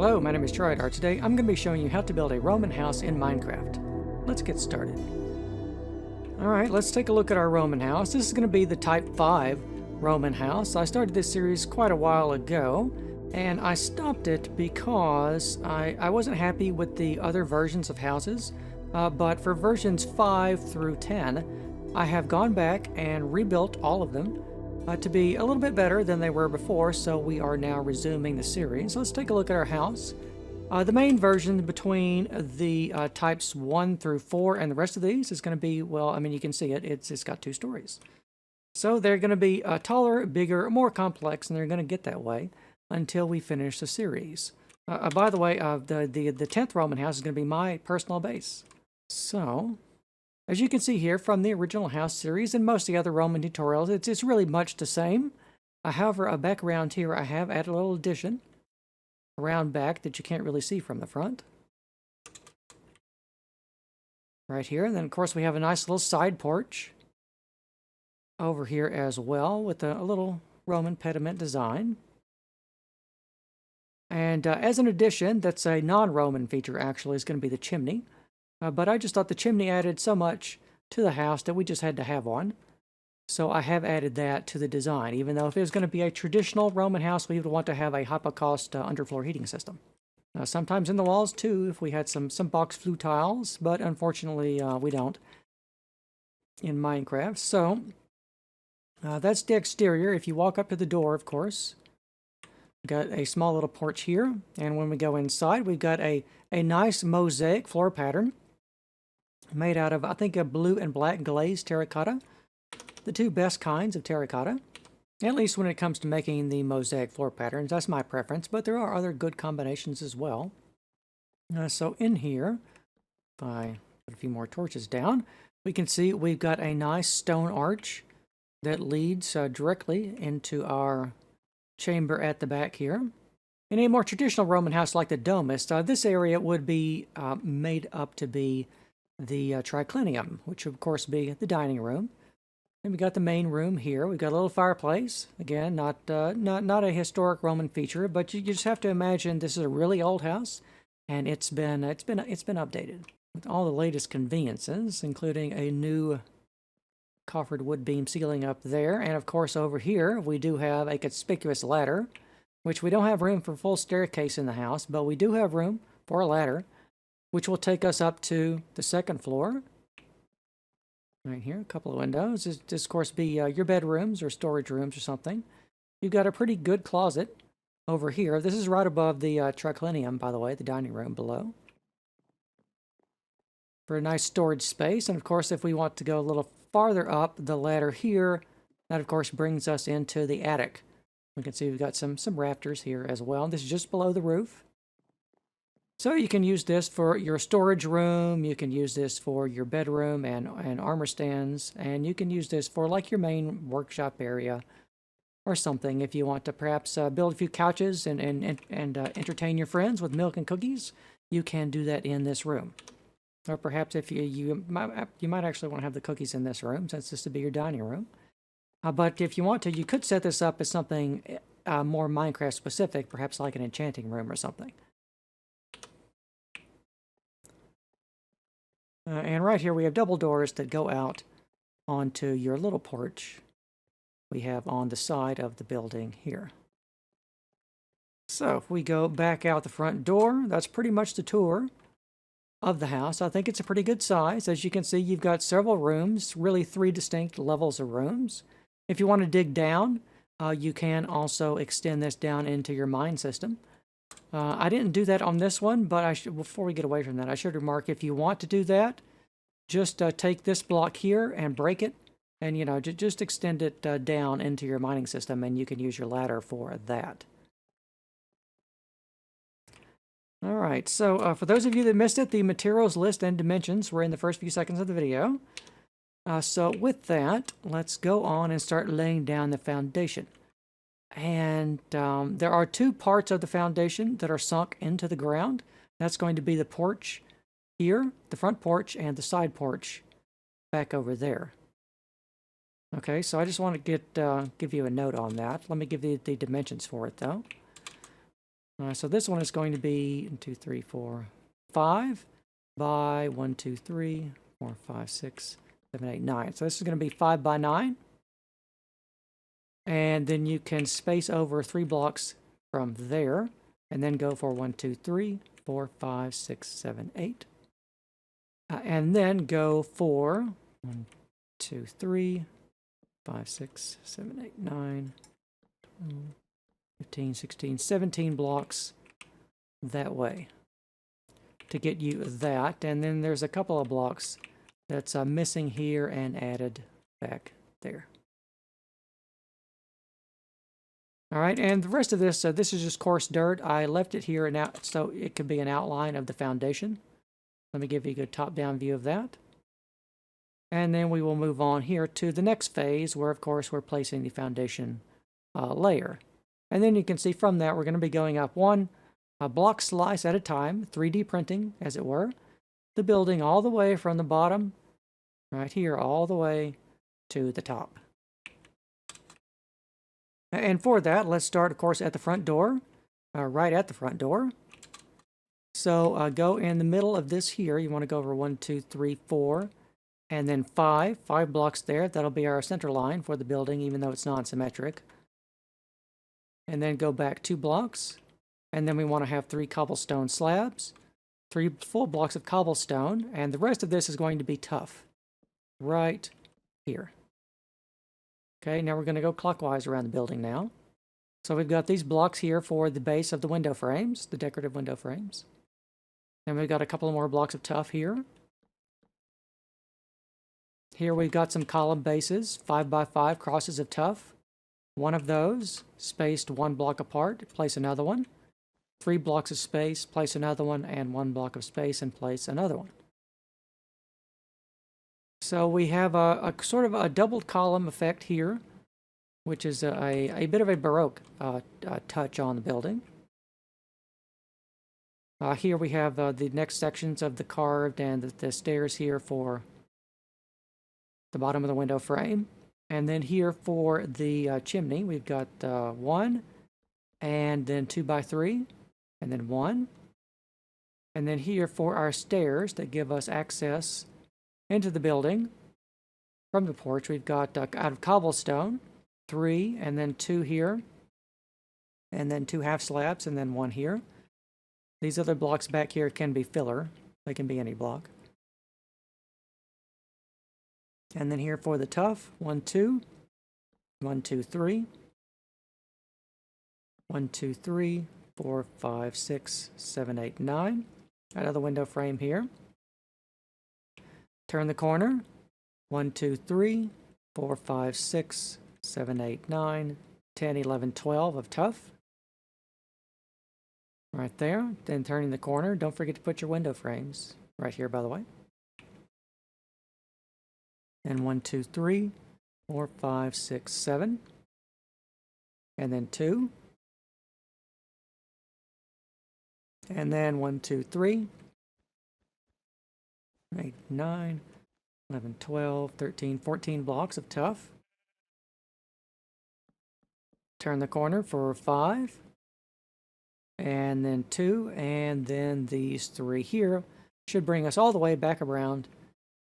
Hello, my name is Trydar. Today I'm going to be showing you how to build a Roman house in Minecraft. Let's get started. Alright, let's take a look at our Roman house. This is going to be the Type 5 Roman house. I started this series quite a while ago, and I stopped it because I wasn't happy with the other versions of houses. But for versions 5 through 10, I have gone back and rebuilt all of them to be a little bit better than they were before, so we are now resuming the series. Let's take a look at our house. The main version between the types 1 through 4 and the rest of these is going to be, well, I mean, you can see it's got 2 stories. So they're going to be taller, bigger, more complex, and they're going to get that way until we finish the series. By the way, the 10th Roman house is going to be my personal base. So, as you can see here from the original house series and most of the other Roman tutorials, it's really much the same. However, back around here I have added a little addition around back that you can't really see from the front. Right here. And then of course we have a nice little side porch over here as well with a little Roman pediment design. And as an addition, that's a non-Roman feature actually, is going to be the chimney. But I just thought the chimney added so much to the house that we just had to have one. So I have added that to the design, even though if it was going to be a traditional Roman house, we would want to have a hypocaust underfloor heating system. Sometimes in the walls too, if we had some box flue tiles, but unfortunately we don't in Minecraft. So that's the exterior. If you walk up to the door, of course, we've got a small little porch here. And when we go inside, we've got a nice mosaic floor pattern made out of, I think, a blue and black glazed terracotta. The two best kinds of terracotta, at least when it comes to making the mosaic floor patterns. That's my preference, but there are other good combinations as well. So in here, if I put a few more torches down, we can see we've got a nice stone arch that leads directly into our chamber at the back here. In a more traditional Roman house like the Domus, this area would be made up to be the triclinium, which would of course be the dining room. And we got the main room here. We've got a little fireplace. Again, not a historic Roman feature, but you just have to imagine this is a really old house, and it's been updated with all the latest conveniences, including a new coffered wood beam ceiling up there. And of course, over here we do have a conspicuous ladder, which we don't have room for a full staircase in the house, but we do have room for a ladder, which will take us up to the second floor. Right here, a couple of windows. This, of course, be your bedrooms or storage rooms or something. You've got a pretty good closet over here. This is right above the triclinium, by the way, the dining room below. For a nice storage space. And, of course, if we want to go a little farther up the ladder here, that, of course, brings us into the attic. We can see we've got some rafters here as well. This is just below the roof. So you can use this for your storage room, you can use this for your bedroom and armor stands, and you can use this for like your main workshop area or something. If you want to perhaps build a few couches and entertain your friends with milk and cookies, you can do that in this room. Or perhaps if you might actually want to have the cookies in this room, since this would be your dining room. But if you want to, you could set this up as something more Minecraft specific, perhaps like an enchanting room or something. And right here we have double doors that go out onto your little porch we have on the side of the building here. So if we go back out the front door, that's pretty much the tour of the house. I think it's a pretty good size. As you can see, you've got several rooms, really 3 distinct levels of rooms. If you want to dig down, you can also extend this down into your mine system. I didn't do that on this one, but before we get away from that, I should remark, if you want to do that, just take this block here and break it, and just extend it down into your mining system, and you can use your ladder for that. All right, so for those of you that missed it, the materials list and dimensions were in the first few seconds of the video. So with that, let's go on and start laying down the foundation. And there are 2 parts of the foundation that are sunk into the ground. That's going to be the porch here, the front porch, and the side porch back over there. Okay, so I just want to give you a note on that. Let me give you the dimensions for it, though. So this one is going to be 1, 2, 3, 4, 5 by 1, 2, 3, 4, 5, 6, 7, 8, 9. So this is going to be 5 by 9. And then you can space over 3 blocks from there, and then go for 1, 2, 3, 4, 5, 6, 7, 8. And then go for 1, 2, 3, 5, 6, 7, 8, 9, 15, 16, 17 blocks that way to get you that. And then there's a couple of blocks that's missing here and added back there. All right, and the rest of this, this is just coarse dirt. I left it here and out so it could be an outline of the foundation. Let me give you a good top-down view of that. And then we will move on here to the next phase where, of course, we're placing the foundation layer. And then you can see from that we're going to be going up one block slice at a time, 3D printing, as it were, the building all the way from the bottom, right here, all the way to the top. And for that, let's start, of course, at the front door, right at the front door. So go in the middle of this here. You want to go over 1, 2, 3, 4, and then 5 blocks there. That'll be our center line for the building, even though it's non-symmetric. And then go back 2 blocks. And then we want to have 3 cobblestone slabs, 3 full blocks of cobblestone, and the rest of this is going to be tough right here. Okay, now we're going to go clockwise around the building now. So we've got these blocks here for the base of the window frames, the decorative window frames. And we've got a couple more blocks of tough here. Here we've got some column bases, 5 by 5 crosses of tough. One of those, spaced 1 block apart, place another one. 3 blocks of space, place another one, and 1 block of space and place another one. So we have a sort of a doubled column effect here, which is a bit of a Baroque touch on the building. Here we have the next sections of the carved and the stairs here for the bottom of the window frame. And then here for the chimney, we've got 1, and then 2 by 3, and then 1. And then here for our stairs that give us access into the building from the porch, we've got out of cobblestone, 3, and then 2 here, and then 2 half slabs, and then 1 here. These other blocks back here can be filler. They can be any block. And then here for the tough, 1, 2, 1, 2, 3, 1, 2, 3, 4, 5, 6, 7, 8, 9. Another window frame here. Turn the corner, 1, 2, 3, 4, 5, 6, 7, 8, 9, 10, 11, 12 of tough. Right there. Then turning the corner, don't forget to put your window frames right here, by the way. And 1, 2, 3, 4, 5, 6, 7. And then 2. And then 1, 2, 3. 8, 9, 11, 12, 13, 14 blocks of tough. Turn the corner for 5. And then 2. And then these 3 here should bring us all the way back around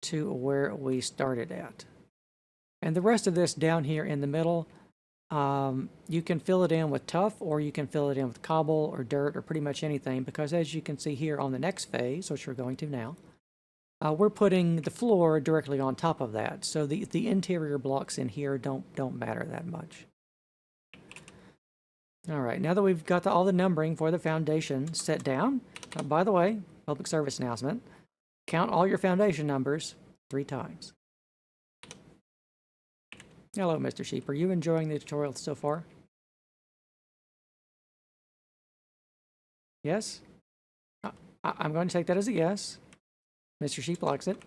to where we started at. And the rest of this down here in the middle, you can fill it in with tough, or you can fill it in with cobble or dirt or pretty much anything, because as you can see here on the next phase, which we're going to now, we're putting the floor directly on top of that. So the interior blocks in here don't matter that much. All right, now that we've got all the numbering for the foundation set down, by the way, public service announcement, count all your foundation numbers 3 times. Hello, Mr. Sheep. Are you enjoying the tutorial so far? Yes? I'm going to take that as a yes. Mr. Sheep likes it.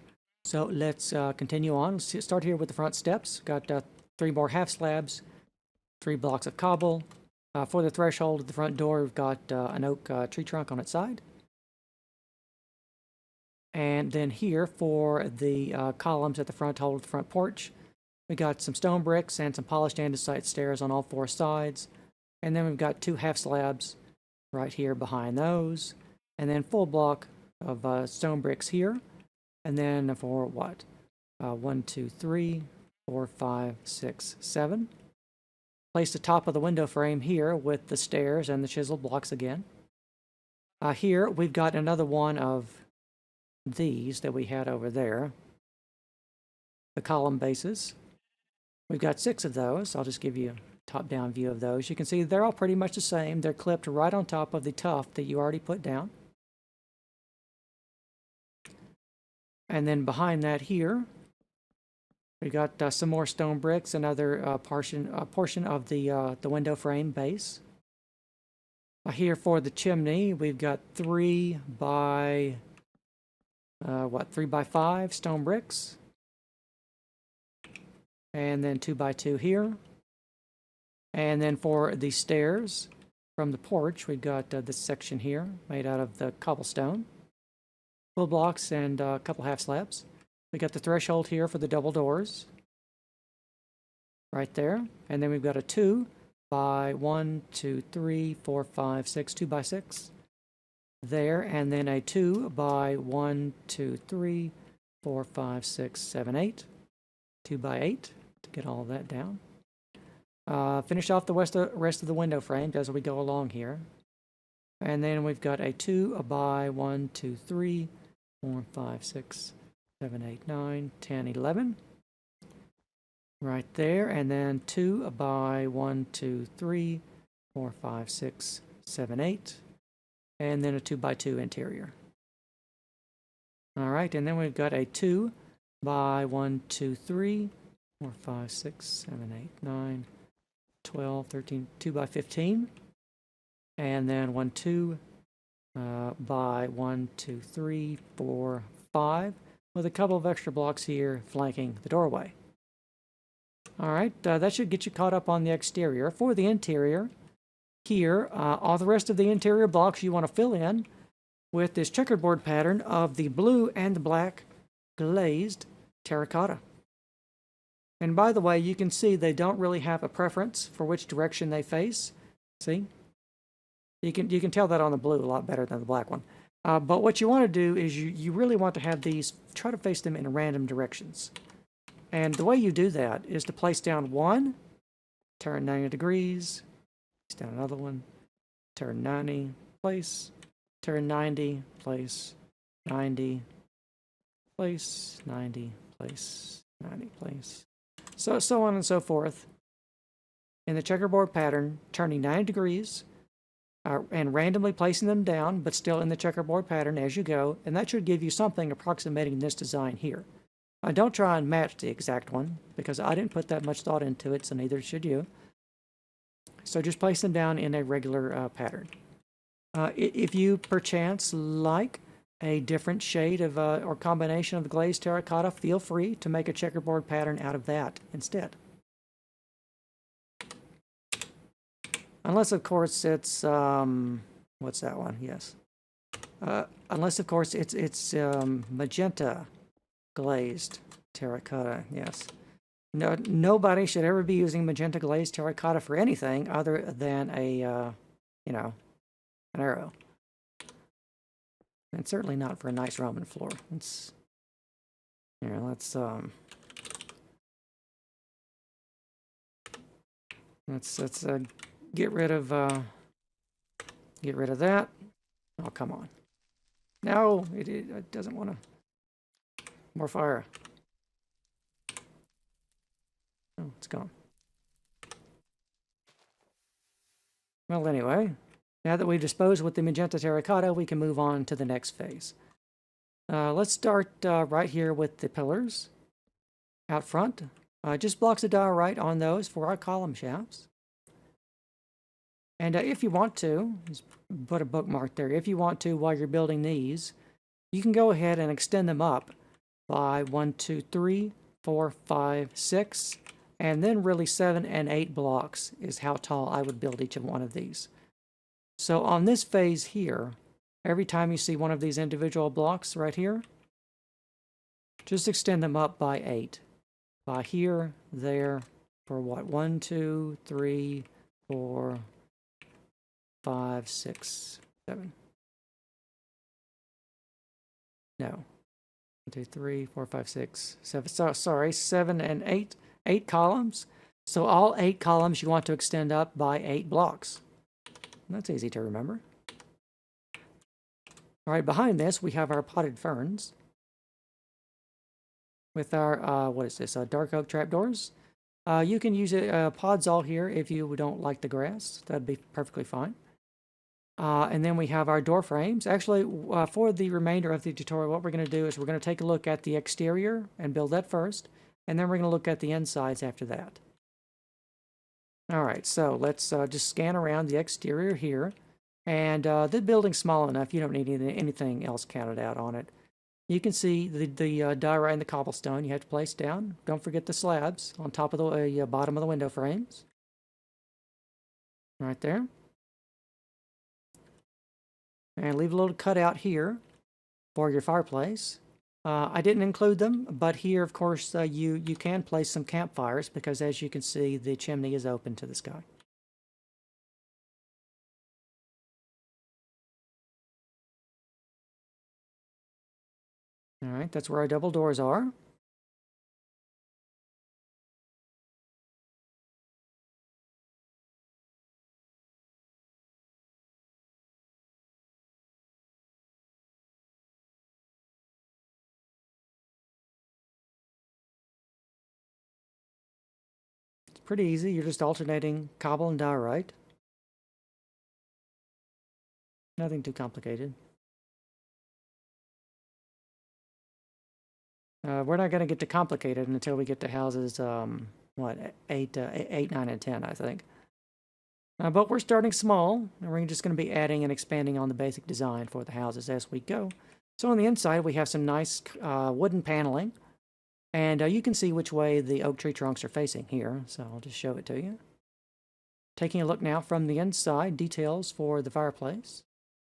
So let's continue on. Let's start here with the front steps. Got 3 more half slabs, 3 blocks of cobble. For the threshold of the front door, we've got an oak tree trunk on its side. And then here for the columns at the front hold of the front porch, we got some stone bricks and some polished andesite stairs on all 4 sides. And then we've got 2 half slabs right here behind those, and then full block of stone bricks here, and then for what? 1, 2, 3, 4, 5, 6, 7. Place the top of the window frame here with the stairs and the chiseled blocks again. Here we've got another one of these that we had over there, the column bases. We've got 6 of those. I'll just give you a top-down view of those. You can see they're all pretty much the same. They're clipped right on top of the tuft that you already put down. And then behind that here, we got some more stone bricks, another portion of the window frame base. Here for the chimney, we've got 3 by 3 by 5 stone bricks, and then 2 by 2 here. And then for the stairs from the porch, we've got this section here made out of the cobblestone, full blocks and a couple half slabs. We got the threshold here for the double doors, right there. And then we've got a 2 by 1, 2, 3, 4, 5, 6, 2 by 6 there. And then a 2 by 1, 2, 3, 4, 5, 6, 7, 8, 2 by 8 to get all of that down. Finish off the rest of the window frames as we go along here. And then we've got a 2 by 1, 2, 3, 4, 5, 6, 7, 8, 9, 10, 11. Right there. And then 2 by 1, 2, 3, 4, 5, 6, 7, 8. And then a 2 by 2 interior. All right. And then we've got a 2 by 1, 2, 3, 4, 5, 6, 7, 8, 9, 12, 13, 2 by 15. And then 1, 2 by 1, 2, 3, 4, 5, with a couple of extra blocks here flanking the doorway. All right, that should get you caught up on the exterior. For the interior, here, all the rest of the interior blocks you want to fill in with this checkerboard pattern of the blue and the black glazed terracotta. And by the way, you can see they don't really have a preference for which direction they face. See? You can tell that on the blue a lot better than the black one. But what you want to do is you really want to have these, try to face them in random directions. And the way you do that is to place down one, turn 90 degrees, place down another one, turn 90, place, turn 90, place, 90, place, 90, place, 90, place. So on and so forth. In the checkerboard pattern, turning 90 degrees, and randomly placing them down, but still in the checkerboard pattern as you go, and that should give you something approximating this design here. Don't try and match the exact one, because I didn't put that much thought into it, so neither should you. So just place them down in a regular pattern. If you perchance like a different shade of or combination of the glazed terracotta, feel free to make a checkerboard pattern out of that instead. Unless, of course, it's, what's that one? Yes. Unless, of course, it's magenta glazed terracotta, yes. No, nobody should ever be using magenta glazed terracotta for anything other than a, you know, an arrow. And certainly not for a nice Roman floor. Let's, here, let's get rid of that. Oh, come on. No, it doesn't want to. More fire. Oh, it's gone. Well, anyway, now that we've disposed with the magenta terracotta, we can move on to the next phase. Let's start right here with the pillars out front. Just blocks of diorite on those for our column shafts. And if you want to, just put a bookmark there. If you want to, while you're building these, you can go ahead and extend them up by 1, 2, 3, 4, 5, 6, and then really 7 and 8 blocks is how tall I would build each of one of these. So on this phase here, every time you see one of these individual blocks right here, just extend them up by 8. By here, there, for what? 1, 2, 3, 4, 5, 6, 7. No. 1, 2, 3, 4, 5, 6, 7. So, sorry, 7 and 8. 8 columns. So all 8 columns you want to extend up by 8 blocks. That's easy to remember. All right, behind this we have our potted ferns with our, what is this, dark oak trapdoors. You can use pods all here if you don't like the grass. That'd be perfectly fine. And then we have our door frames. Actually, for the remainder of the tutorial, what we're going to do is we're going to take a look at the exterior and build that first, and then we're going to look at the insides after that. All right, so let's just scan around the exterior here. And the building's small enough, you don't need anything else counted out on it. You can see the diorite and the cobblestone you have to place down. Don't forget the slabs on top of the bottom of the window frames. Right there. And leave a little cutout here for your fireplace. I didn't include them, but here, of course, you can place some campfires because, as you can see, the chimney is open to the sky. All right, that's where our double doors are. It's pretty easy. You're just alternating cobble and diorite. Nothing too complicated. We're not going to get to complicated until we get to houses, what, 8, 9, and 10, I think. But we're starting small, and we're just going to be adding and expanding on the basic design for the houses as we go. So on the inside, we have some nice wooden paneling, and you can see which way the oak tree trunks are facing here, so I'll just show it to you. Taking a look now from the inside, details for the fireplace.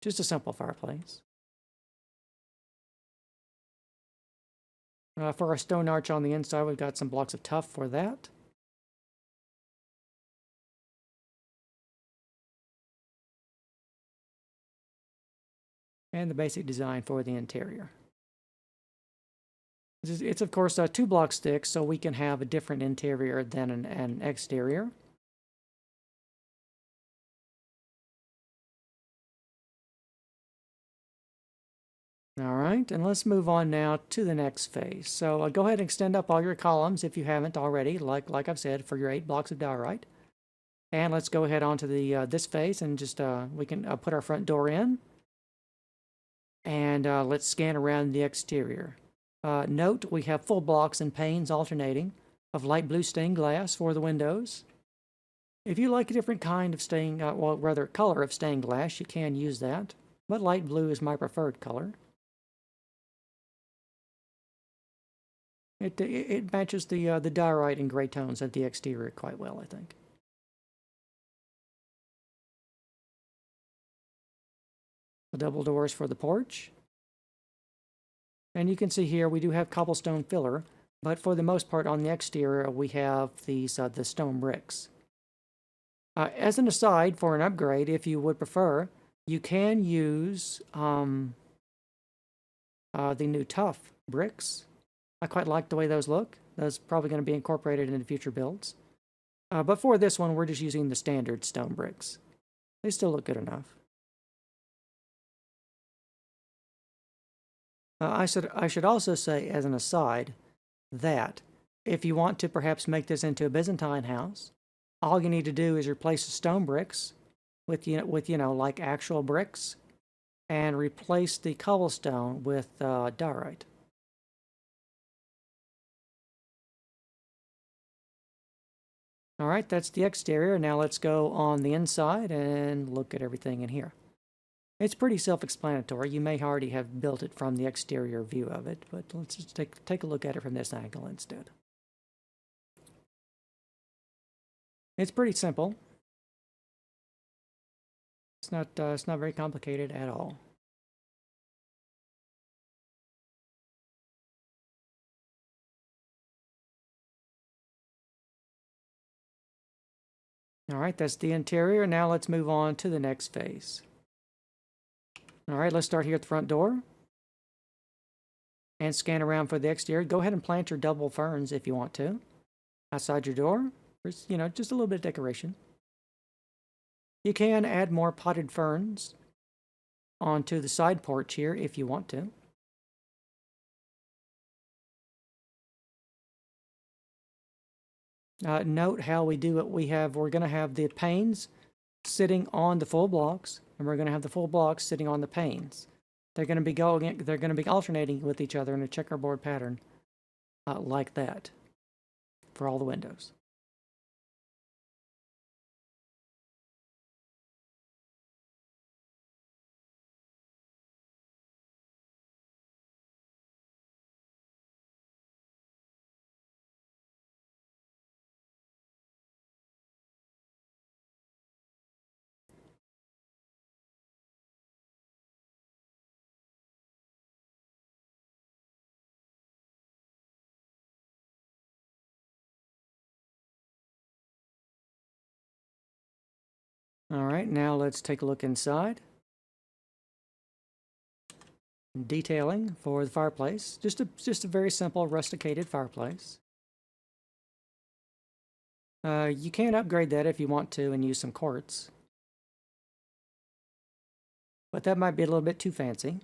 Just a simple fireplace. For our stone arch on the inside, we've got some blocks of tuff for that. And the basic design for the interior. It's of course 2 blocks thick, so we can have a different interior than an exterior. All right, and let's move on now to the next phase. So go ahead and extend up all your columns if you haven't already, like I've said, for your 8 blocks of diorite. And let's go ahead onto the this phase and just we can put our front door in. And let's scan around the exterior. Note we have full blocks and panes alternating of light blue stained glass for the windows. If you like a different kind of stained, well, rather color of stained glass, you can use that. But light blue is my preferred color. It matches the diorite and gray tones of the exterior quite well, I think. The double doors for the porch. And you can see here we do have cobblestone filler, but for the most part on the exterior we have these the stone bricks. As an aside, for an upgrade, if you would prefer, you can use the new tuff bricks. I quite like the way those look. Those are probably going to be incorporated into future builds. But for this one, we're just using the standard stone bricks. They still look good enough. I should also say, as an aside, that if you want to perhaps make this into a Byzantine house, all you need to do is replace the stone bricks with like actual bricks, and replace the cobblestone with diorite. All right, that's the exterior. Now let's go on the inside and look at everything in here. It's pretty self-explanatory. You may already have built it from the exterior view of it, but let's just take a look at it from this angle instead. It's pretty simple. It's not very complicated at all. All right, that's the interior. Now let's move on to the next phase. All right, let's start here at the front door and scan around for the exterior. Go ahead and plant your double ferns if you want to outside your door. You know, just a little bit of decoration. You can add more potted ferns onto the side porch here if you want to. Note how we do it. We're going to have the panes sitting on the full blocks, and we're going to have the full blocks sitting on the panes. They're going to be alternating with each other in a checkerboard pattern, like that, for all the windows. All right, now let's take a look inside. Detailing for the fireplace. Just a very simple rusticated fireplace. You can upgrade that if you want to and use some quartz. But that might be a little bit too fancy.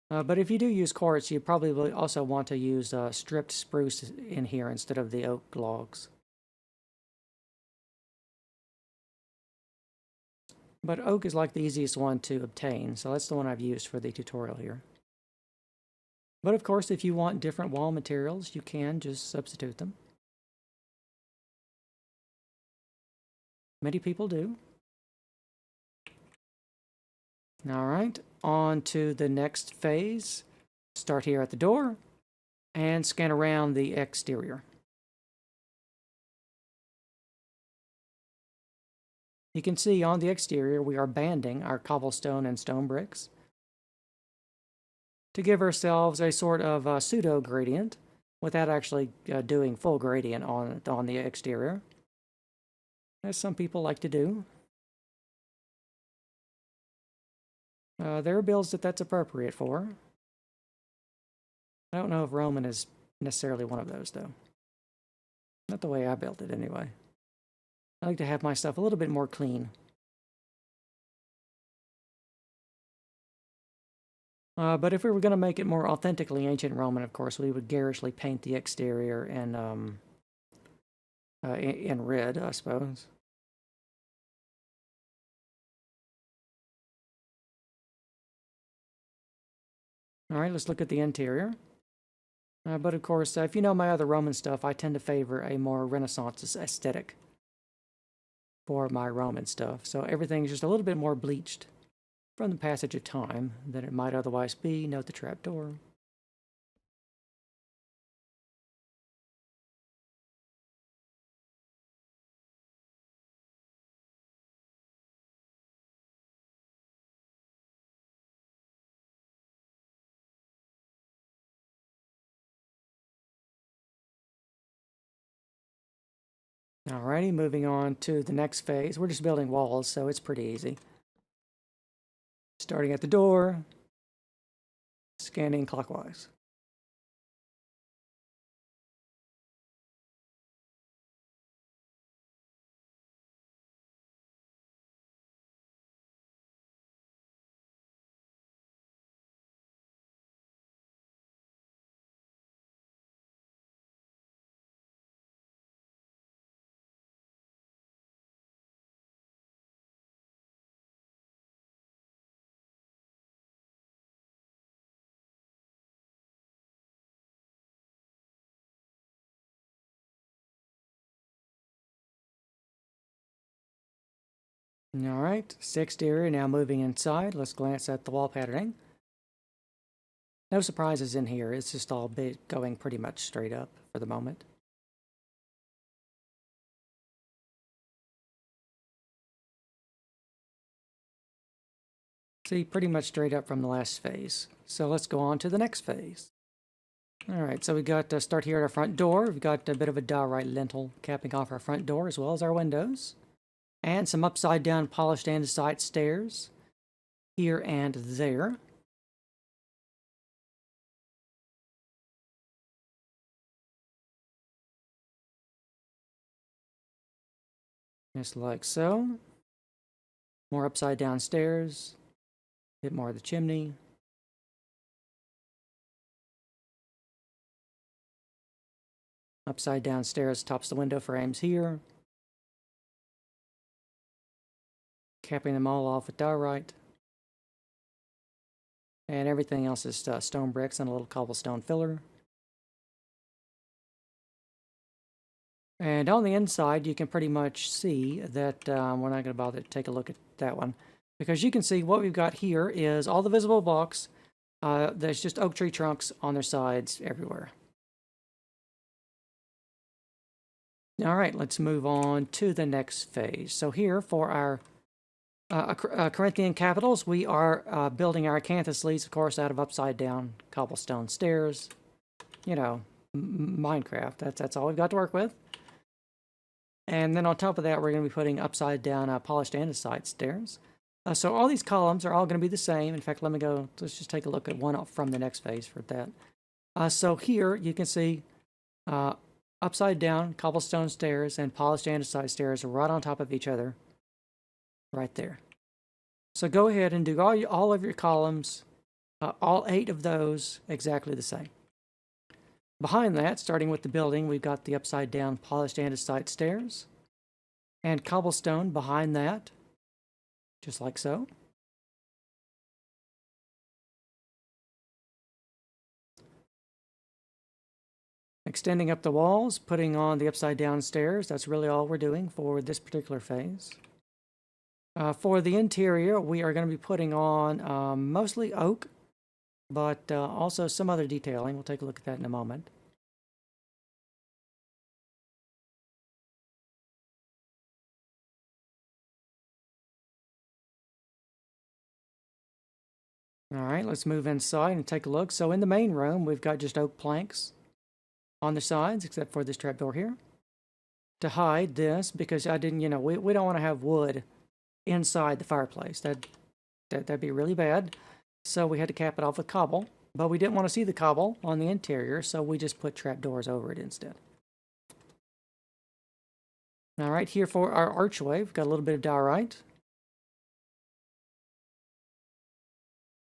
But if you do use quartz, you probably will also want to use stripped spruce in here instead of the oak logs. But oak is like the easiest one to obtain, so that's the one I've used for the tutorial here. But of course, if you want different wall materials, you can just substitute them. Many people do. All right, on to the next phase. Start here at the door and scan around the exterior. You can see on the exterior we are banding our cobblestone and stone bricks to give ourselves a sort of pseudo gradient without actually doing full gradient on the exterior, as some people like to do. There are builds that's appropriate for. I don't know if Roman is necessarily one of those, though. Not the way I built it, anyway. I like to have my stuff a little bit more clean. But if we were going to make it more authentically ancient Roman, of course, we would garishly paint the exterior in red, I suppose. All right, let's look at the interior. But of course, if you know my other Roman stuff, I tend to favor a more Renaissance aesthetic for my Roman stuff. So everything's just a little bit more bleached from the passage of time than it might otherwise be. Note the trapdoor. Alrighty, moving on to the next phase. We're just building walls, so it's pretty easy. Starting at the door, scanning clockwise. Alright, exterior, now moving inside. Let's glance at the wall patterning. No surprises in here, it's just all going pretty much straight up for the moment. See, pretty much straight up from the last phase. So let's go on to the next phase. All right, so we got to start here at our front door. We've got a bit of a diorite lintel capping off our front door as well as our windows. And some upside down polished andesite stairs here and there. Just like so. More upside down stairs. A bit more of the chimney. Upside down stairs tops the window frames here. Capping them all off with diorite. And everything else is stone bricks and a little cobblestone filler. And on the inside, you can pretty much see that we're not going to bother to take a look at that one. Because you can see what we've got here is all the visible blocks. There's just oak tree trunks on their sides everywhere. All right, let's move on to the next phase. So here for our Corinthian capitals, we are building our acanthus leads, of course, out of upside down cobblestone stairs. You know, Minecraft, that's all we've got to work with. And then on top of that, we're going to be putting upside down polished andesite stairs. So all these columns are all going to be the same. In fact, let's just take a look at one from the next phase for that. So here you can see upside down cobblestone stairs and polished andesite stairs right on top of each other, right there. So go ahead and do all of your columns, all 8 of those exactly the same. Behind that, starting with the building, we've got the upside down polished andesite stairs and cobblestone behind that, just like so. Extending up the walls, putting on the upside down stairs. That's really all we're doing for this particular phase. For the interior, we are going to be putting on mostly oak, but also some other detailing. We'll take a look at that in a moment. All right, let's move inside and take a look. So in the main room, we've got just oak planks on the sides, except for this trapdoor here, to hide this, because I didn't, we don't want to have wood inside the fireplace. That'd be really bad. So we had to cap it off with cobble, but we didn't want to see the cobble on the interior, so we just put trapdoors over it instead. All right, here for our archway, we've got a little bit of diorite.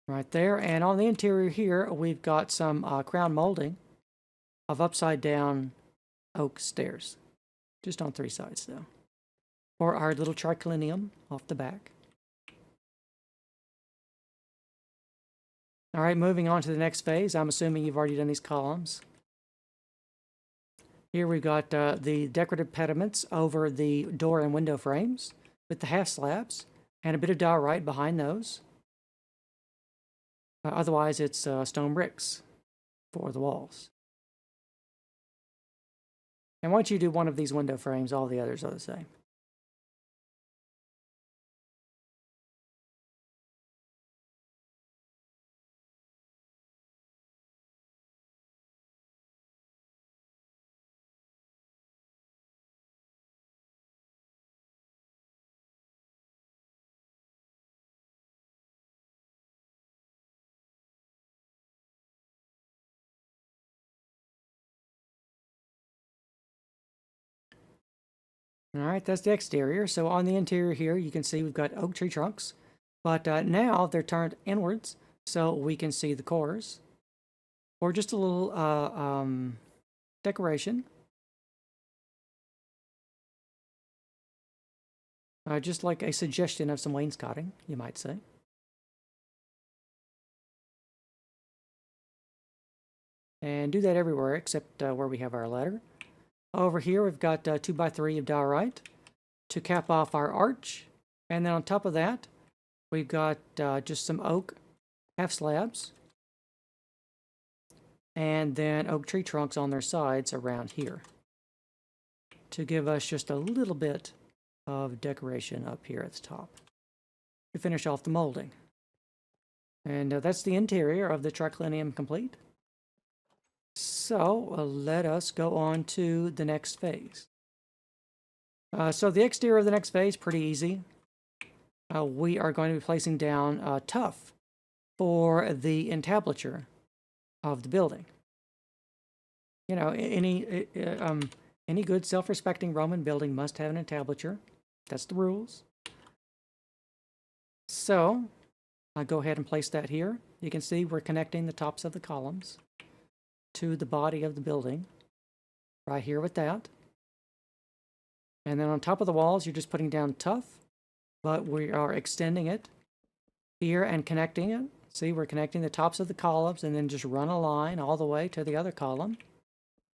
Right there, and on the interior here, we've got some crown molding of upside down oak stairs. Just on 3 sides though. For our little triclinium off the back. All right, moving on to the next phase. I'm assuming you've already done these columns. Here we've got the decorative pediments over the door and window frames with the half slabs and a bit of diorite behind those. Otherwise, it's stone bricks for the walls. And once you do one of these window frames, all the others are the same. All right, that's the exterior. So on the interior here, you can see we've got oak tree trunks, but now they're turned inwards, so we can see the cores, or just a little decoration. Just like a suggestion of some wainscoting, you might say. And do that everywhere except where we have our ladder. Over here, we've got 2x3 of diorite to cap off our arch. And then on top of that, we've got just some oak half slabs. And then oak tree trunks on their sides around here to give us just a little bit of decoration up here at the top to finish off the molding. And that's the interior of the triclinium complete. So let us go on to the next phase. So the exterior of the next phase, pretty easy. We are going to be placing down tuff for the entablature of the building. You know, any good self-respecting Roman building must have an entablature. That's the rules. So I'll go ahead and place that here. You can see we're connecting the tops of the columns to the body of the building right here with that. And then on top of the walls, you're just putting down tuff, but we are extending it here and connecting it. See, we're connecting the tops of the columns and then just run a line all the way to the other column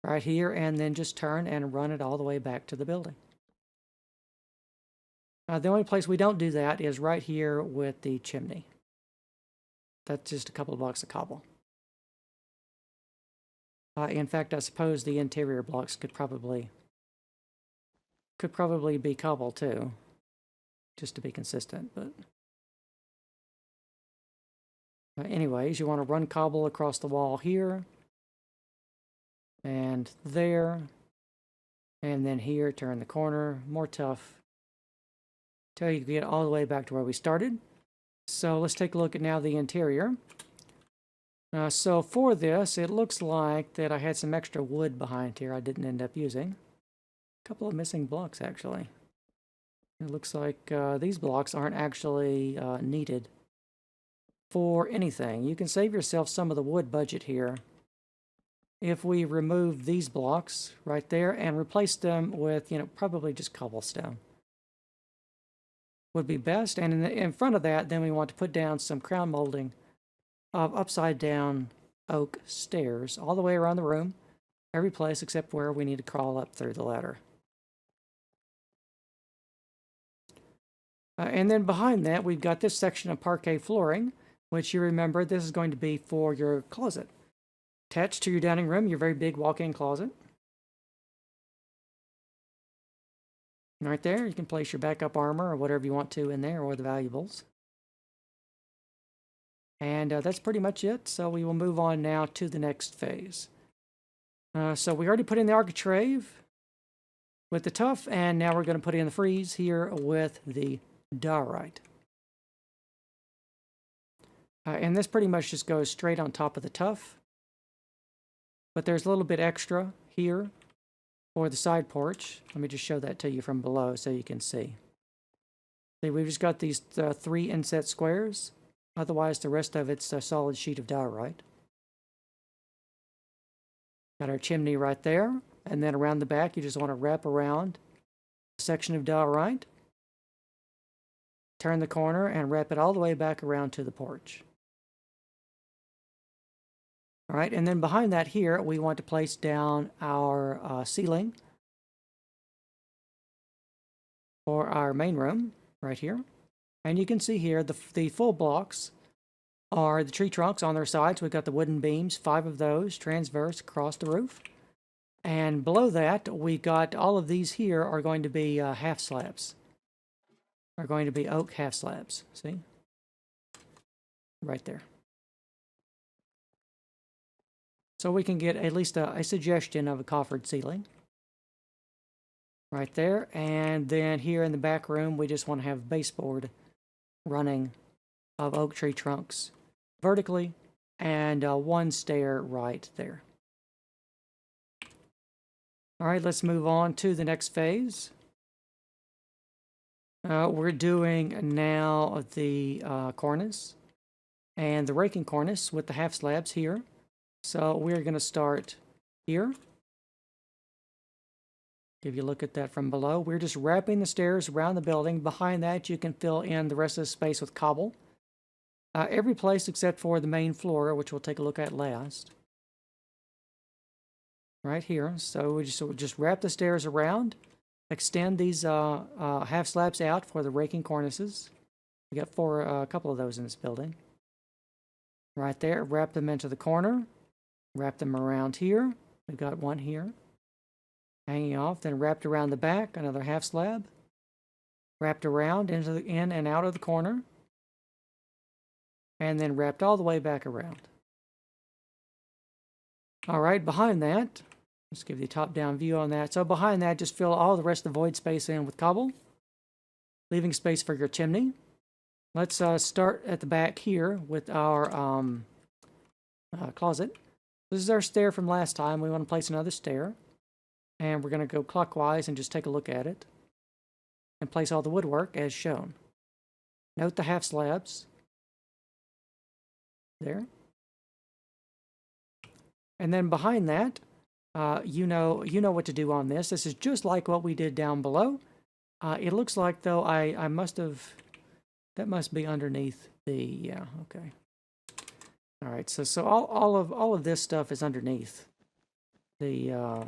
right here, and then just turn and run it all the way back to the building. The only place we don't do that is right here with the chimney. That's just a couple of blocks of cobble. In fact, I suppose the interior blocks could probably be cobble too, just to be consistent. But anyways, you want to run cobble across the wall here and there, and then here, turn the corner, more tuff, till you get all the way back to where we started. So let's take a look at now the interior. So for this, it looks like that I had some extra wood behind here I didn't end up using. A couple of missing blocks, actually. It looks like these blocks aren't actually needed for anything. You can save yourself some of the wood budget here if we remove these blocks right there and replace them with, probably just cobblestone. Would be best. And in front of that, then we want to put down some crown molding of upside down oak stairs all the way around the room, every place except where we need to crawl up through the ladder. And then behind that, we've got this section of parquet flooring, which you remember this is going to be for your closet. Attached to your dining room, your very big walk-in closet. Right there, you can place your backup armor or whatever you want to in there, or the valuables. And that's pretty much it. So we will move on now to the next phase. So we already put in the architrave with the tuff, and now we're going to put in the frieze here with the diorite. And this pretty much just goes straight on top of the tuff. But there's a little bit extra here for the side porch. Let me just show that to you from below so you can see. See, we've just got these 3 inset squares. Otherwise, the rest of it's a solid sheet of diorite. Got our chimney right there. And then around the back, you just want to wrap around a section of diorite. Turn the corner and wrap it all the way back around to the porch. All right, and then behind that here, we want to place down our ceiling for our main room right here. And you can see here the full blocks are the tree trunks on their sides. We've got the wooden beams, 5 of those transverse across the roof. And below that, we've got all of these here are going to be half slabs. Are going to be oak half slabs. See? Right there. So we can get at least a suggestion of a coffered ceiling. Right there. And then here in the back room, we just want to have baseboard running of oak tree trunks vertically, and 1 stair right there. All right, let's move on to the next phase. We're doing now the cornice and the raking cornice with the half slabs here. So we're going to start here. Give you a look at that from below. We're just wrapping the stairs around the building. Behind that, you can fill in the rest of the space with cobble. Every place except for the main floor, which we'll take a look at last. Right here. So we just wrap the stairs around. Extend these half slabs out for the raking cornices. We got a couple of those in this building. Right there. Wrap them into the corner. Wrap them around here. We've got one here. Hanging off, then wrapped around the back, another half slab. Wrapped around into the in and out of the corner. And then wrapped all the way back around. All right, behind that, let's give you a top-down view on that. So behind that, just fill all the rest of the void space in with cobble, leaving space for your chimney. Let's start at the back here with our closet. This is our stair from last time. We want to place another stair. And we're going to go clockwise and just take a look at it. And place all the woodwork as shown. Note the half slabs. There. And then behind that, you know what to do on this. This is just like what we did down below. It looks like, though, I must have... That must be underneath the... Yeah, okay. All right, so all of this stuff is underneath the...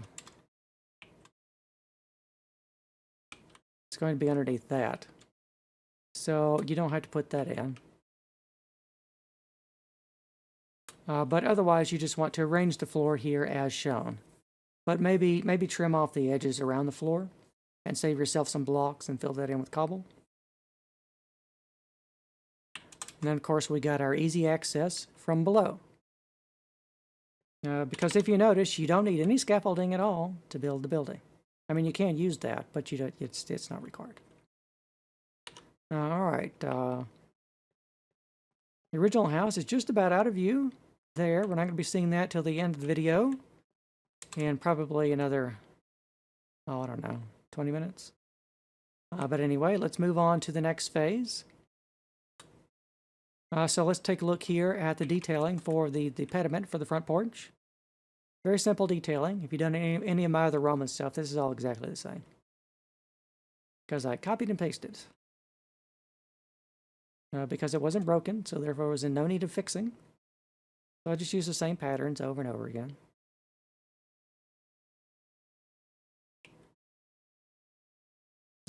It's going to be underneath that. So you don't have to put that in. But otherwise, you just want to arrange the floor here as shown. But maybe trim off the edges around the floor and save yourself some blocks and fill that in with cobble. And then, of course, we got our easy access from below. Because if you notice, you don't need any scaffolding at all to build the building. I mean, you can use that, but you don't, it's not required. All right. The original house is just about out of view there. We're not going to be seeing that till the end of the video. And probably another, oh, I don't know, 20 minutes. But anyway, let's move on to the next phase. So let's take a look here at the detailing for the pediment for the front porch. Very simple detailing. If you've done any of my other Roman stuff, this is all exactly the same. Because I copied and pasted. Because it wasn't broken, so therefore it was in no need of fixing. So I just use the same patterns over and over again.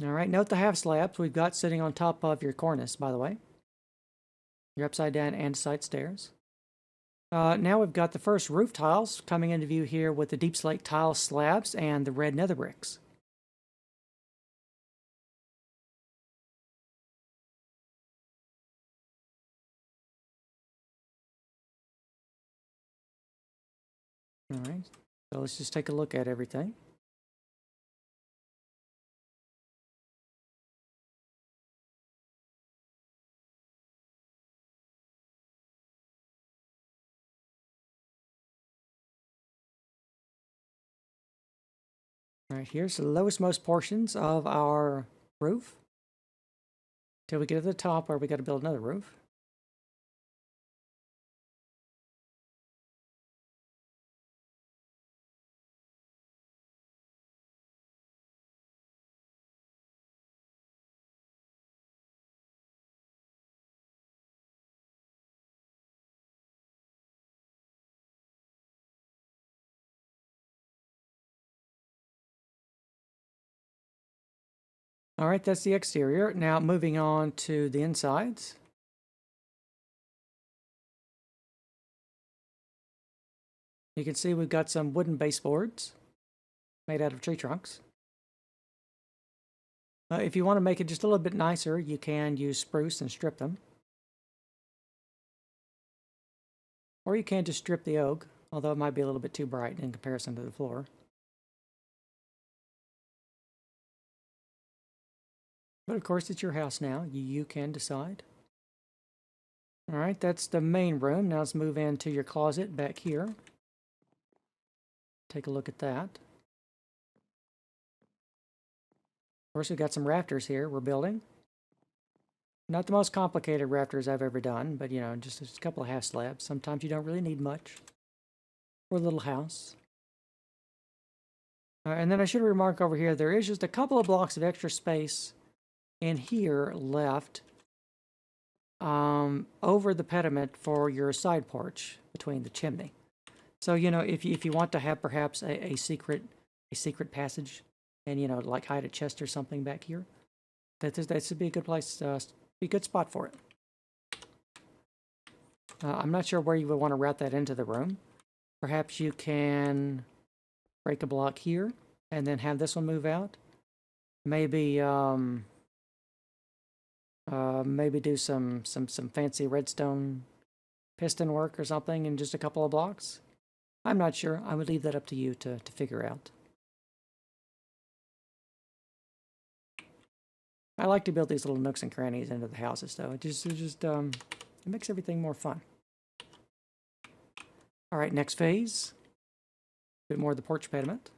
All right, note the half slabs we've got sitting on top of your cornice, by the way. Your upside down andesite stairs. Now we've got the first roof tiles coming into view here with the deep slate tile slabs and the red nether bricks. All right, so let's just take a look at everything. All right, here's the lowest most portions of our roof. Till we get to the top where we got to build another roof. All right, that's the exterior. Now moving on to the insides. You can see we've got some wooden baseboards made out of tree trunks. If you want to make it just a little bit nicer, you can use spruce and strip them. Or you can just strip the oak, although it might be a little bit too bright in comparison to the floor. But of course, it's your house now. You can decide. All right, that's the main room. Now let's move into your closet back here. Take a look at that. Of course, we've got some rafters here we're building. Not the most complicated rafters I've ever done, but, you know, just a couple of half slabs. Sometimes you don't really need much for a little house. And then I should remark over here, there is just a couple of blocks of extra space in here left over the pediment for your side porch between the chimney. So, you know, if you want to have perhaps a secret passage and, you know, like hide a chest or something back here, that would be a good place, be a good spot for it. I'm not sure where you would want to route that into the room. Perhaps you can break a block here and then have this one move out. Maybe maybe do some fancy redstone piston work or something in just a couple of blocks. I'm not sure. I would leave that up to you to figure out. I like to build these little nooks and crannies into the houses, though. It makes everything more fun. All right, next phase. A bit more of the porch pediment.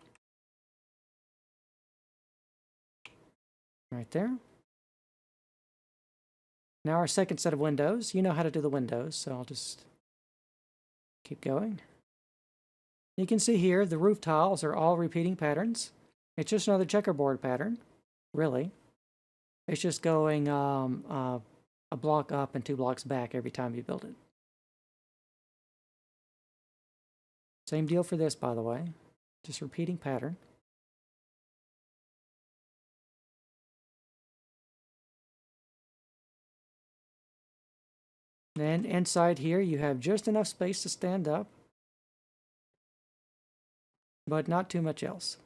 Right there. Now our second set of windows. You know how to do the windows, so I'll just keep going. You can see here the roof tiles are all repeating patterns. It's just another checkerboard pattern, really. It's just going a block up and 2 blocks back every time you build it. Same deal for this, by the way. Just repeating pattern. Then inside here, you have just enough space to stand up, but not too much else.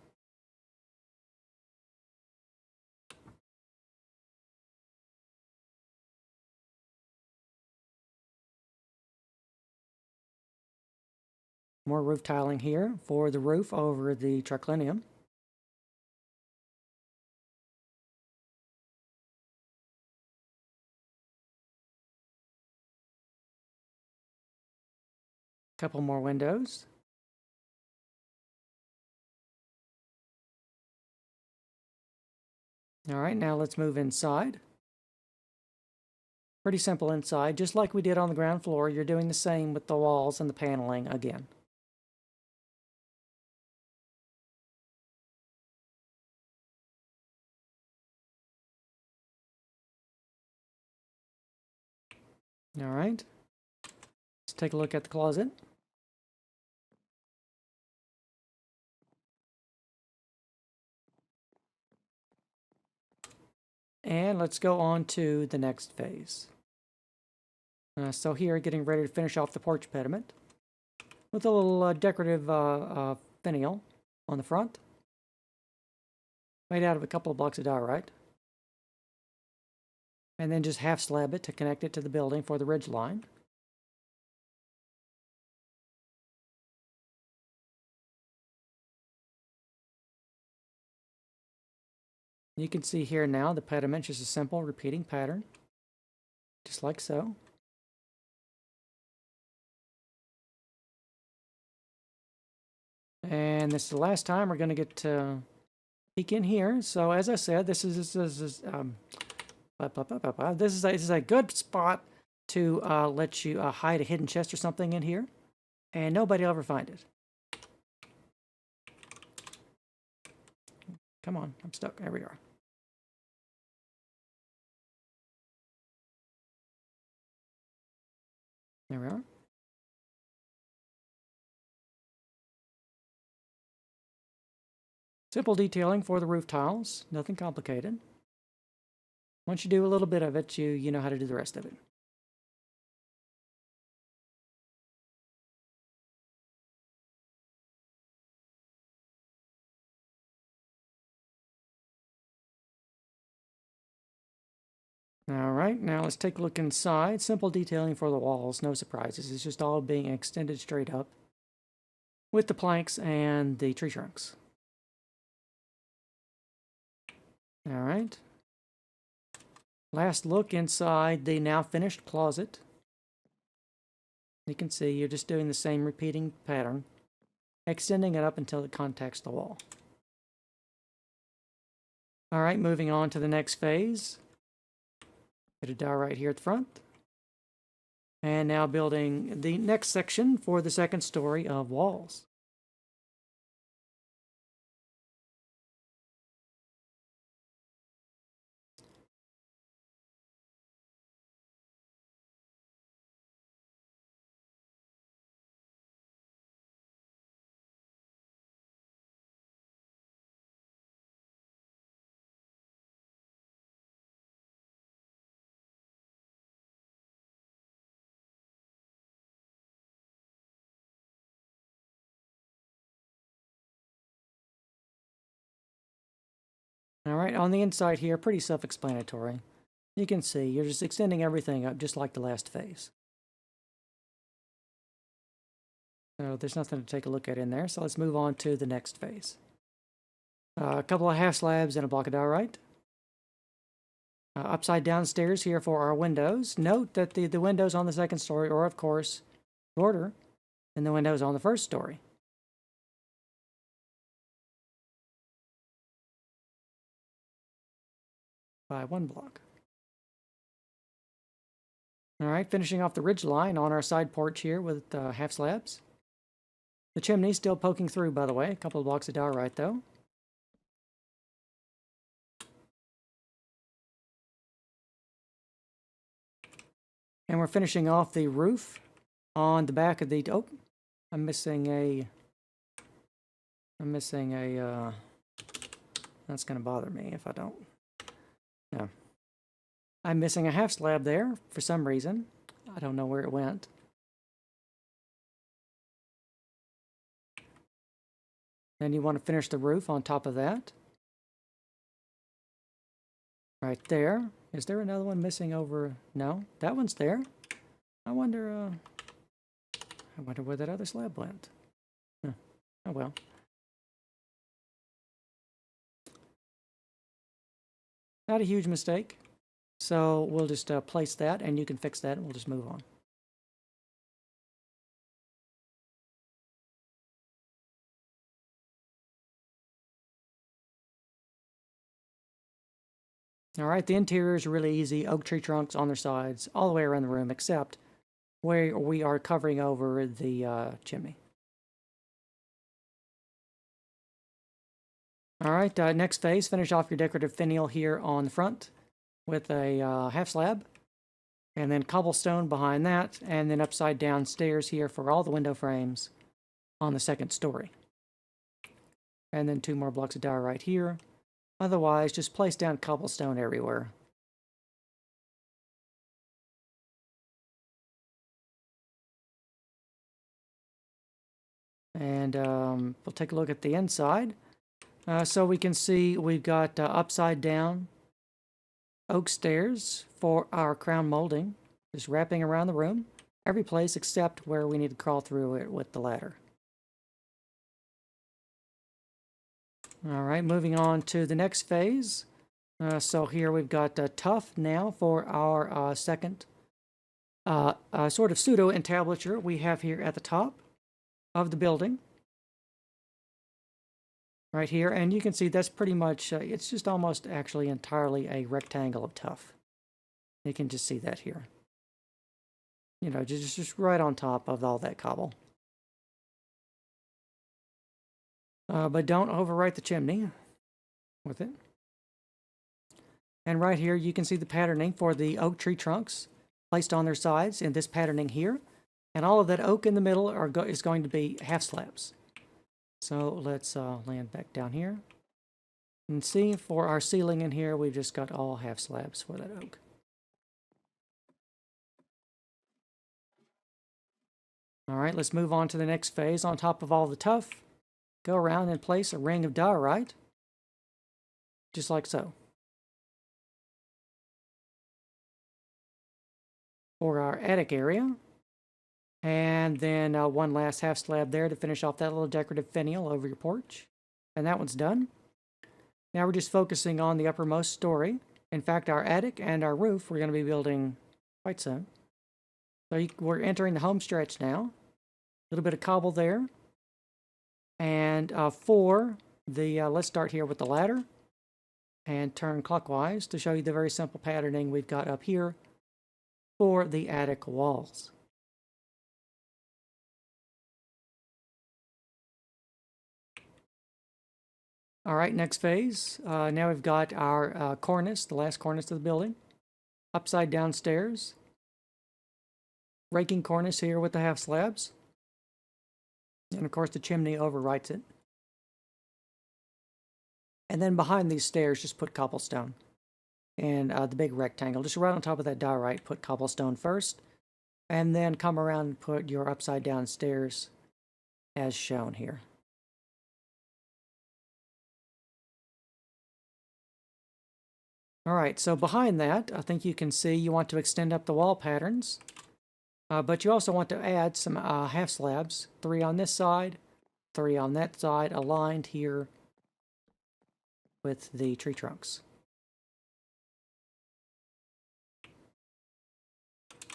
More roof tiling here for the roof over the triclinium. Couple more windows. All right, now let's move inside. Pretty simple inside, just like we did on the ground floor. You're doing the same with the walls and the paneling again. All right, let's take a look at the closet. And let's go on to the next phase. So here, getting ready to finish off the porch pediment with a little decorative finial on the front, made out of a couple of blocks of diorite. And then just half slab it to connect it to the building for the ridge line. You can see here now the pediment, just a simple repeating pattern, just like so. And this is the last time we're going to get to peek in here. So as I said, this is a good spot to let you hide a hidden chest or something in here, and nobody will ever find it. Come on, I'm stuck. There we are. There we are. Simple detailing for the roof tiles, nothing complicated. Once you do a little bit of it, you know how to do the rest of it. All right, now let's take a look inside. Simple detailing for the walls, no surprises. It's just all being extended straight up with the planks and the tree trunks. All right. Last look inside the now finished closet. You can see you're just doing the same repeating pattern, extending it up until it contacts the wall. All right, moving on to the next phase. Bit of diorite here at the front. And now building the next section for the second story of walls. All right, on the inside here, pretty self-explanatory. You can see you're just extending everything up just like the last phase. So there's nothing to take a look at in there. So let's move on to the next phase. A couple of half slabs and a block of diorite. Upside down stairs here for our windows. Note that the windows on the second story are, of course, shorter than the windows on the first story. By 1 block. All right, finishing off the ridge line on our side porch here with half slabs. The chimney still poking through, by the way. A couple of blocks of diorite, though. And we're finishing off the roof on the back of the... Oh, I'm missing a... That's going to bother me if I don't... No. I'm missing a half slab there for some reason. I don't know where it went. Then you want to finish the roof on top of that. Right there. Is there another one missing over? No, that one's there. I wonder where that other slab went. Huh. Oh well. Not a huge mistake. So we'll just place that, and you can fix that, and we'll just move on. All right, the interior is really easy. Oak tree trunks on their sides, all the way around the room, except where we are covering over the chimney. All right, next phase, finish off your decorative finial here on the front with a half slab, and then cobblestone behind that, and then upside down stairs here for all the window frames on the second story. And then 2 more blocks of diorite here. Otherwise, just place down cobblestone everywhere. And we'll take a look at the inside. So we can see we've got upside down oak stairs for our crown molding, just wrapping around the room, every place except where we need to crawl through it with the ladder. All right, moving on to the next phase. So here we've got tuff now for our second sort of pseudo entablature we have here at the top of the building. Right here, and you can see that's pretty much, it's just almost actually entirely a rectangle of tuff. You can just see that here. You know, just right on top of all that cobble. But don't overwrite the chimney with it. And right here, you can see the patterning for the oak tree trunks placed on their sides in this patterning here. And all of that oak in the middle is going to be half slabs. So let's land back down here. And see, for our ceiling in here, we've just got all half slabs for that oak. All right, let's move on to the next phase. On top of all the tuff, go around and place a ring of diorite, just like so. For our attic area. And then 1 last half slab there to finish off that little decorative finial over your porch. And that one's done. Now we're just focusing on the uppermost story. In fact, our attic and our roof we're going to be building quite soon. So we're entering the home stretch now. A little bit of cobble there. And for the, let's start here with the ladder. And turn clockwise to show you the very simple patterning we've got up here for the attic walls. All right, next phase. Now we've got our cornice, the last cornice of the building. Upside down stairs. Raking cornice here with the half slabs. And of course the chimney overwrites it. And then behind these stairs, just put cobblestone. And the big rectangle, just right on top of that diorite, put cobblestone first. And then come around and put your upside down stairs as shown here. All right, so behind that, I think you can see you want to extend up the wall patterns. But you also want to add some half slabs, 3 on this side, 3 on that side, aligned here with the tree trunks.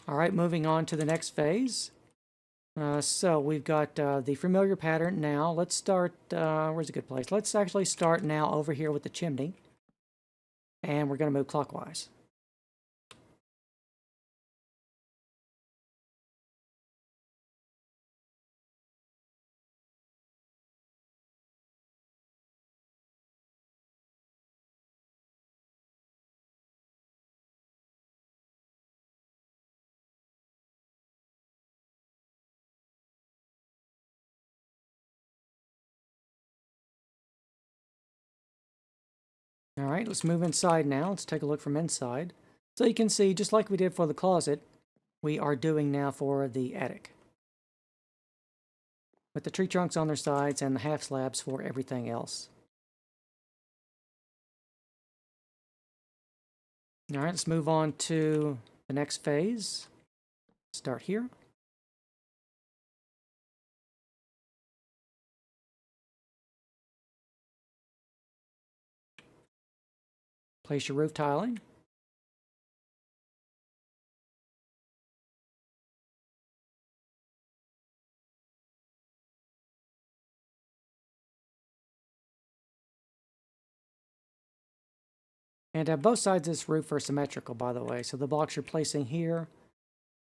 All right, moving on to the next phase. So we've got the familiar pattern now. Let's start, where's a good place? Let's actually start now over here with the chimney. And we're going to move clockwise. All right, let's move inside now. Let's take a look from inside. So you can see, just like we did for the closet, we are doing now for the attic, with the tree trunks on their sides and the half slabs for everything else. All right, let's move on to the next phase. Start here. Place your roof tiling. And both sides of this roof are symmetrical, by the way. So the blocks you're placing here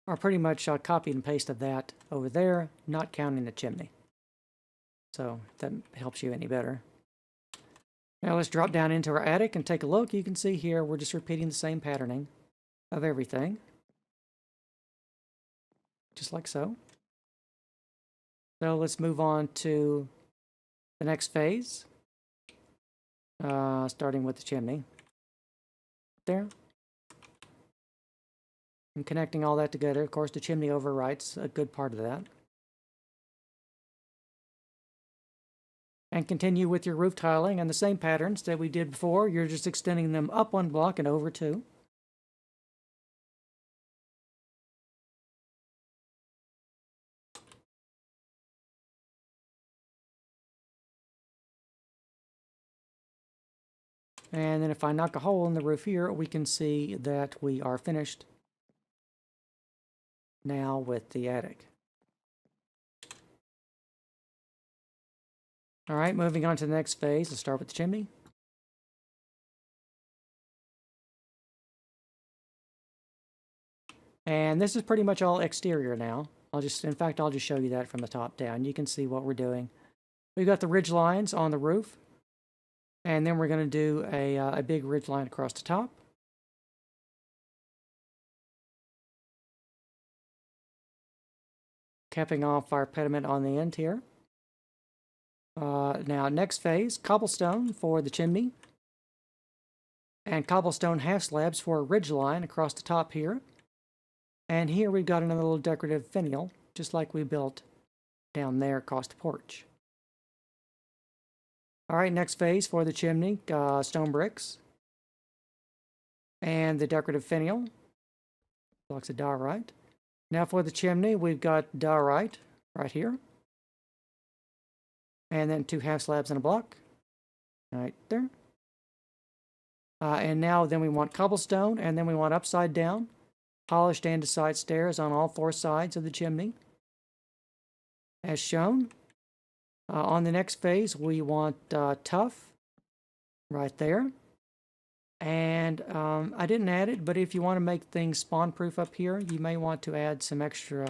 are pretty much copied and pasted that over there, not counting the chimney. So if that helps you any better. Now let's drop down into our attic and take a look. You can see here we're just repeating the same patterning of everything. Just like so. So let's move on to the next phase. Starting with the chimney. There. And connecting all that together. Of course, the chimney overwrites a good part of that. And continue with your roof tiling and the same patterns that we did before. You're just extending them up 1 block and over 2. And then if I knock a hole in the roof here, we can see that we are finished now with the attic. All right, moving on to the next phase. Let's start with the chimney. And this is pretty much all exterior now. In fact, I'll just show you that from the top down. You can see what we're doing. We've got the ridge lines on the roof. And then we're going to do a big ridge line across the top. Capping off our pediment on the end here. Now, next phase, cobblestone for the chimney. And cobblestone half slabs for a ridge line across the top here. And here we've got another little decorative finial, just like we built down there across the porch. All right, next phase for the chimney, stone bricks. And the decorative finial, blocks of diorite. Now for the chimney, we've got diorite right here. And then 2 half slabs and a block, right there. And now then we want cobblestone, and then we want upside down, polished andesite stairs on all 4 sides of the chimney, as shown. On the next phase, we want tuff right there. And I didn't add it, but if you want to make things spawn-proof up here, you may want to add some extra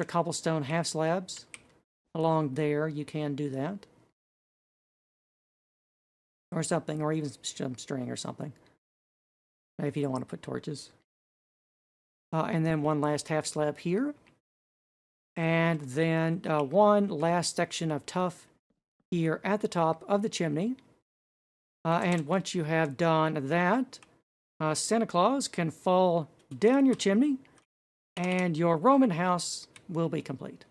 cobblestone half slabs along there. You can do that. Or something, or even some string or something, if you don't want to put torches. And then 1 last half slab here. And then 1 last section of tuff here at the top of the chimney. And once you have done that, Santa Claus can fall down your chimney and your Roman house will be complete.